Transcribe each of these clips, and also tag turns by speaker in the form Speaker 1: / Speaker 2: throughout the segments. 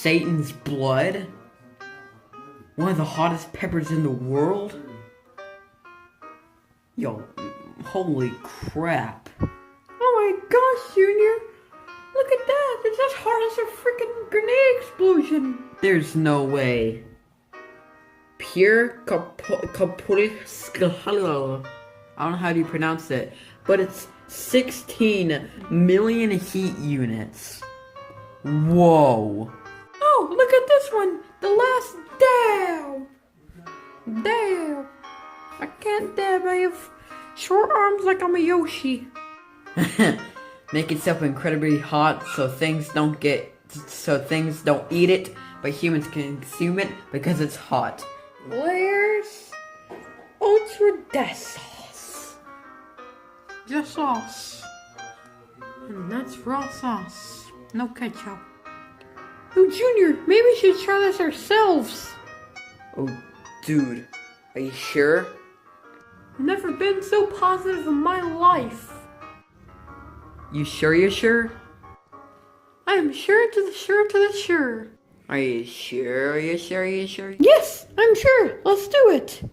Speaker 1: Satan's blood? One of the hottest peppers in the world? Yo, holy crap.
Speaker 2: Oh my gosh, Junior! Look at that! It's as hot as a freaking grenade explosion!
Speaker 1: There's no way. Pure I don't know how you pronounce it, but it's 16 million heat units. Whoa.
Speaker 2: Oh, look at this one! The last dab! Dab! I can't dab, I have short arms like I'm a Yoshi.
Speaker 1: Make itself incredibly hot so things don't eat it, but humans can consume it because it's hot.
Speaker 2: Where's ultra death sauce? Just sauce. And that's raw sauce. No ketchup. Oh, Junior, maybe we should try this ourselves.
Speaker 1: Oh, dude. Are you sure?
Speaker 2: Never been so positive in my life.
Speaker 1: You sure you're sure?
Speaker 2: I am sure to the sure to the sure.
Speaker 1: Are you sure? Are you sure? Are you sure?
Speaker 2: Yes, I'm sure. Let's do it.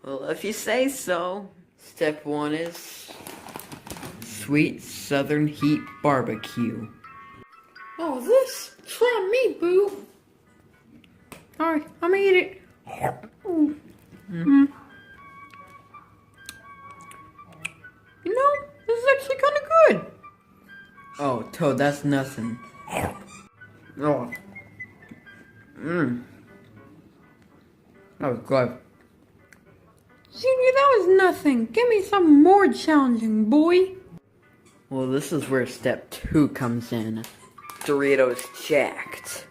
Speaker 1: Well, if you say so. Step 1 is sweet southern heat barbecue.
Speaker 2: Oh, this? Try me, boo. Alright, I'm gonna eat it. You know, this is actually kind of good.
Speaker 1: Oh, Toad, that's nothing. Oh. That was good.
Speaker 2: Junior, that was nothing. Give me something more challenging, boy.
Speaker 1: Well, this is where step 2 comes in. Doritos Jacked.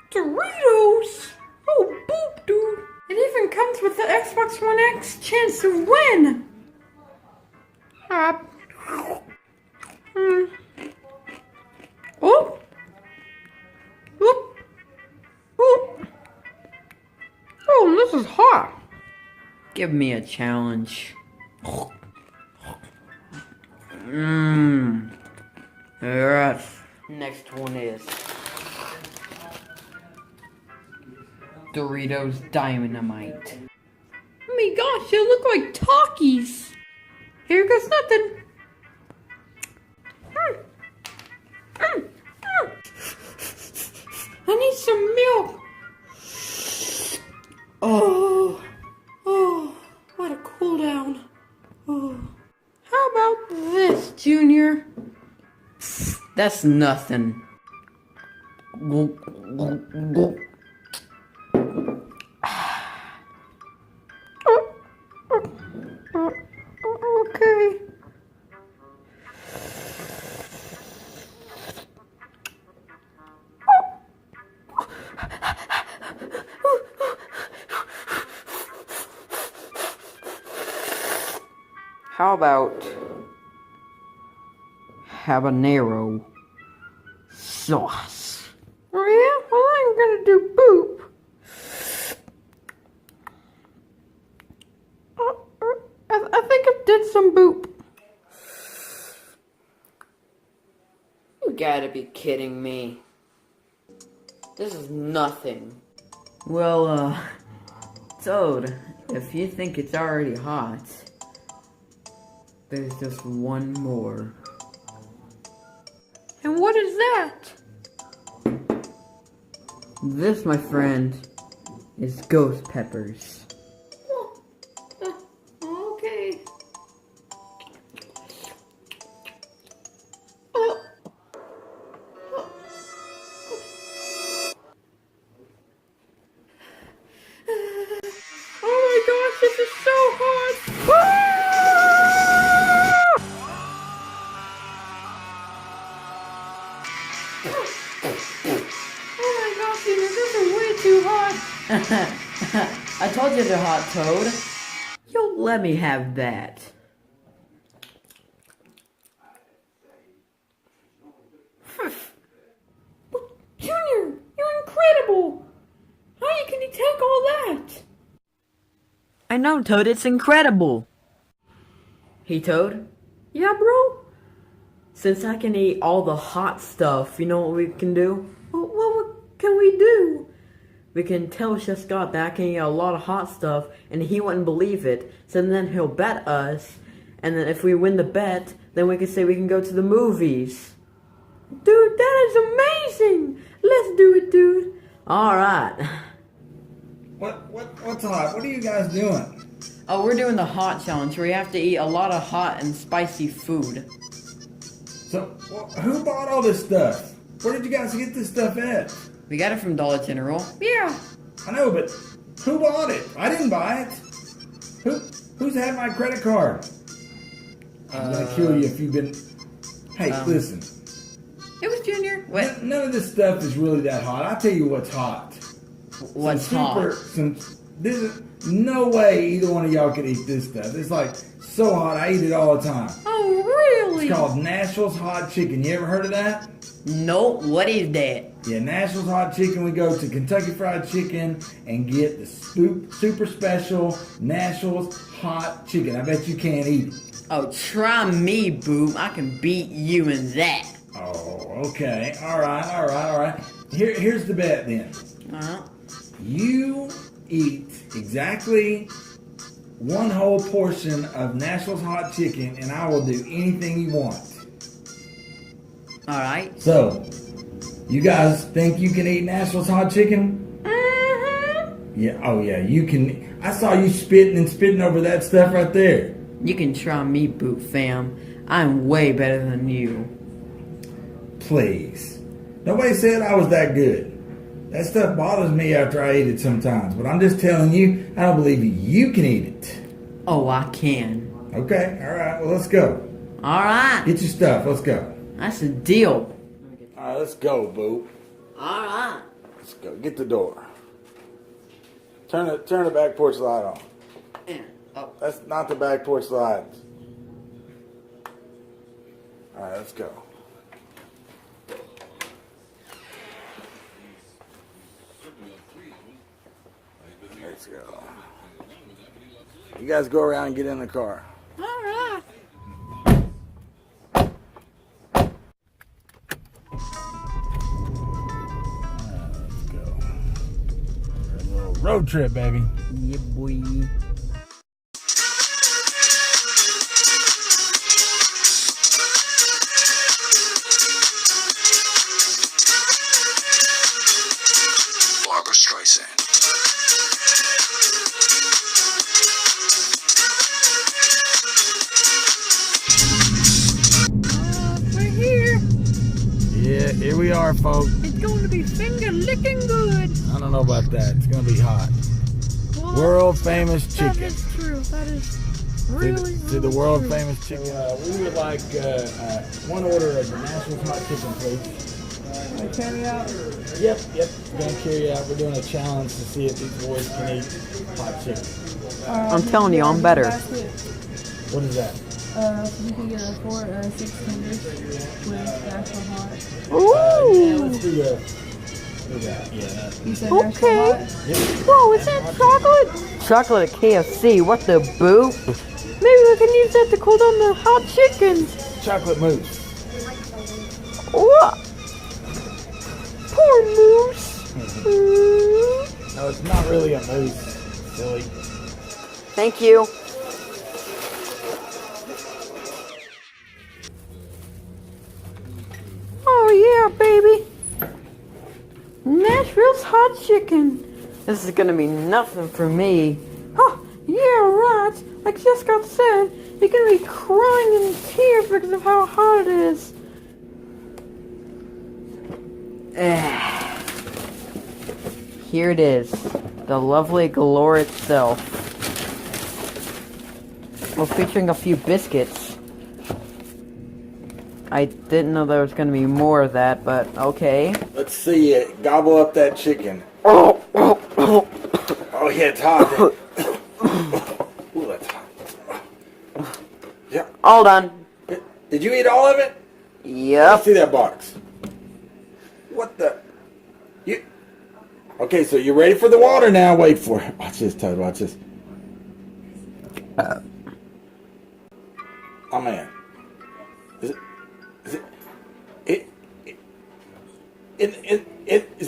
Speaker 2: Doritos? Oh, boop, dude. It even comes with the Xbox One X chance to win. Oh. Whoop. Whoop. Oh, this is hot.
Speaker 1: Give me a challenge. Yes. Next one is Doritos Dynamite.
Speaker 2: Oh my gosh, they look like Takis. Here goes nothing. I need some milk. Oh, what a cool down. Oh. How about this, Junior?
Speaker 1: That's nothing.
Speaker 2: Okay.
Speaker 1: How about habanero sauce?
Speaker 2: Oh yeah? Well, I'm gonna do boop. I think I did some boop.
Speaker 1: You gotta be kidding me. This is nothing. Well, Toad, if you think it's already hot, there's just one more.
Speaker 2: And what is that?
Speaker 1: This, my friend, is ghost peppers.
Speaker 2: Okay. Oh my gosh, this is so hot! Oh my gosh, Peter, this is way too hot!
Speaker 1: I told you they're hot, Toad. You'll let me have that.
Speaker 2: Junior, you're incredible! How can you take all that?
Speaker 1: I know, Toad, it's incredible. Hey, Toad?
Speaker 2: Yeah, bro?
Speaker 1: Since I can eat all the hot stuff, you know what we can do?
Speaker 2: What can we do?
Speaker 1: We can tell Chef Scott that I can eat a lot of hot stuff, and he wouldn't believe it. So then he'll bet us, and then if we win the bet, then we can say we can go to the movies.
Speaker 2: Dude, that is amazing! Let's do it, dude.
Speaker 1: Alright.
Speaker 3: What's hot? What are you guys doing?
Speaker 1: Oh, we're doing the hot challenge where you have to eat a lot of hot and spicy food.
Speaker 3: So, who bought all this stuff? Where did you guys get this stuff at?
Speaker 1: We got it from Dollar General.
Speaker 2: Yeah.
Speaker 3: I know, but who bought it? I didn't buy it. Who's had my credit card? I'm gonna kill you if you've been. Hey, listen.
Speaker 2: It was Junior.
Speaker 1: What?
Speaker 3: None of this stuff is really that hot. I'll tell you what's hot.
Speaker 1: What's hot?
Speaker 3: There's no way either one of y'all could eat this stuff. It's like so hot. I eat it all the time.
Speaker 2: Oh, really?
Speaker 3: It's called Nashville's Hot Chicken. You ever heard of that?
Speaker 1: No, what is that?
Speaker 3: Yeah, Nashville's Hot Chicken. We go to Kentucky Fried Chicken and get the super special Nashville's Hot Chicken. I bet you can't eat it.
Speaker 1: Oh, try me, Boom. I can beat you in that.
Speaker 3: Oh, okay. All right. Here's the bet then.
Speaker 1: Uh-huh.
Speaker 3: You eat exactly one whole portion of Nashville's Hot Chicken, and I will do anything you want.
Speaker 1: Alright.
Speaker 3: So, you guys think you can eat Nashville's Hot Chicken?
Speaker 2: Mm-hmm.
Speaker 3: Yeah. Oh, yeah. You can. I saw you spitting over that stuff right there.
Speaker 1: You can try me, Boot fam. I'm way better than you.
Speaker 3: Please. Nobody said I was that good. That stuff bothers me after I eat it sometimes. But I'm just telling you, I don't believe you can eat it.
Speaker 1: Oh, I can.
Speaker 3: Okay. All right. Well, let's go.
Speaker 1: Alright.
Speaker 3: Get your stuff. Let's go.
Speaker 1: That's a deal.
Speaker 3: All right. Let's go, Boo.
Speaker 1: Alright.
Speaker 3: Let's go. Get the door. Turn the back porch light on.
Speaker 1: Oh.
Speaker 3: That's not the back porch light. All right. Let's go. Let's go. You guys go around and get in the car.
Speaker 2: Alright.
Speaker 3: Let's go. A little road trip, baby.
Speaker 1: Yeah, boy.
Speaker 4: Barbara Streisand.
Speaker 2: We're here.
Speaker 3: Yeah, here we are, folks.
Speaker 2: It's going to be finger licking good.
Speaker 3: I don't know about that. It's gonna be hot.
Speaker 2: Well,
Speaker 3: World famous
Speaker 2: that
Speaker 3: chicken.
Speaker 2: is true. That is really,
Speaker 3: To the
Speaker 2: really
Speaker 3: world
Speaker 2: true.
Speaker 3: famous chicken. We would like one order of the Nashville's Hot Chicken, please.
Speaker 2: Carry out.
Speaker 3: Yep. We're gonna carry out. We're doing a challenge to see if these boys can eat hot chicken.
Speaker 1: I'm telling you, I'm better.
Speaker 3: What is that?
Speaker 5: You can get a 6 tenders with actual hot.
Speaker 3: Yeah, let's do that. Yeah, that.
Speaker 5: You said
Speaker 2: Okay.
Speaker 5: extra hot?
Speaker 2: Whoa, is that chocolate?
Speaker 1: Chocolate at KFC, what the boot?
Speaker 2: Maybe we can use that to cool down the hot chicken.
Speaker 3: Chocolate mousse.
Speaker 2: What? Poor moose.
Speaker 3: No, it's not really a mousse. Silly.
Speaker 1: Thank you.
Speaker 2: Oh yeah, baby. Nashville's hot chicken.
Speaker 1: This is gonna be nothing for me.
Speaker 2: Oh, yeah, right. Like Jessica said, you're gonna be crying in tears because of how hot it is.
Speaker 1: Here it is. The lovely galore itself. Well, featuring a few biscuits. I didn't know there was gonna be more of that, but okay.
Speaker 3: Let's see it. Gobble up that chicken. Oh yeah, it's hot. Ooh, that's hot. Yeah.
Speaker 1: All done.
Speaker 3: Did you eat all of it? Let's
Speaker 1: Yep.
Speaker 3: see that box. What the? You? Okay, so you're ready for the water now. Wait for it. Watch this, Toad. Watch this. Oh man, is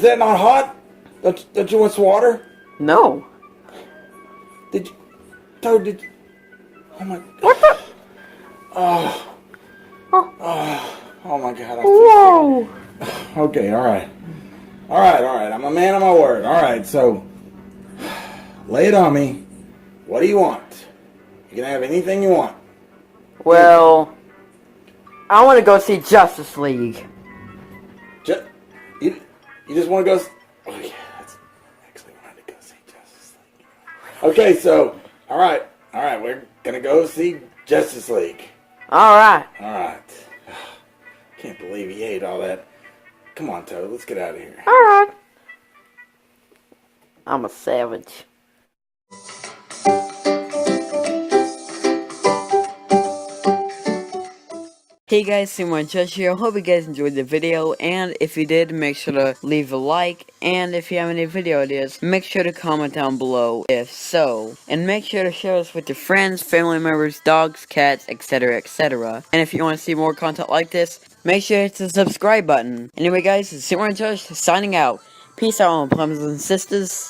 Speaker 3: that not hot? Don't you want some water?
Speaker 1: No.
Speaker 3: Did you... Toad, did you... Oh my... What the... Oh my God.
Speaker 1: Whoa.
Speaker 3: Okay, alright. Alright. I'm a man of my word. Alright, so... Lay it on me. What do you want? You can have anything you want.
Speaker 1: Well, I want to go see Justice League.
Speaker 3: You just want to go... Oh yeah, that's actually wanted to go see Justice League. Okay, so... Alright, we're gonna go see Justice League.
Speaker 1: Alright.
Speaker 3: Can't believe he ate all that. Come on, Toad, let's get out of here.
Speaker 1: Alright. I'm a savage. Hey guys, Simon Judge here. Hope you guys enjoyed the video, and if you did, make sure to leave a like, and if you have any video ideas, make sure to comment down below if so, and make sure to share this with your friends, family members, dogs, cats, etc, etc. And if you want to see more content like this, make sure to hit the subscribe button. Anyway guys, it's Simon Judge signing out. Peace out, my brothers and sisters.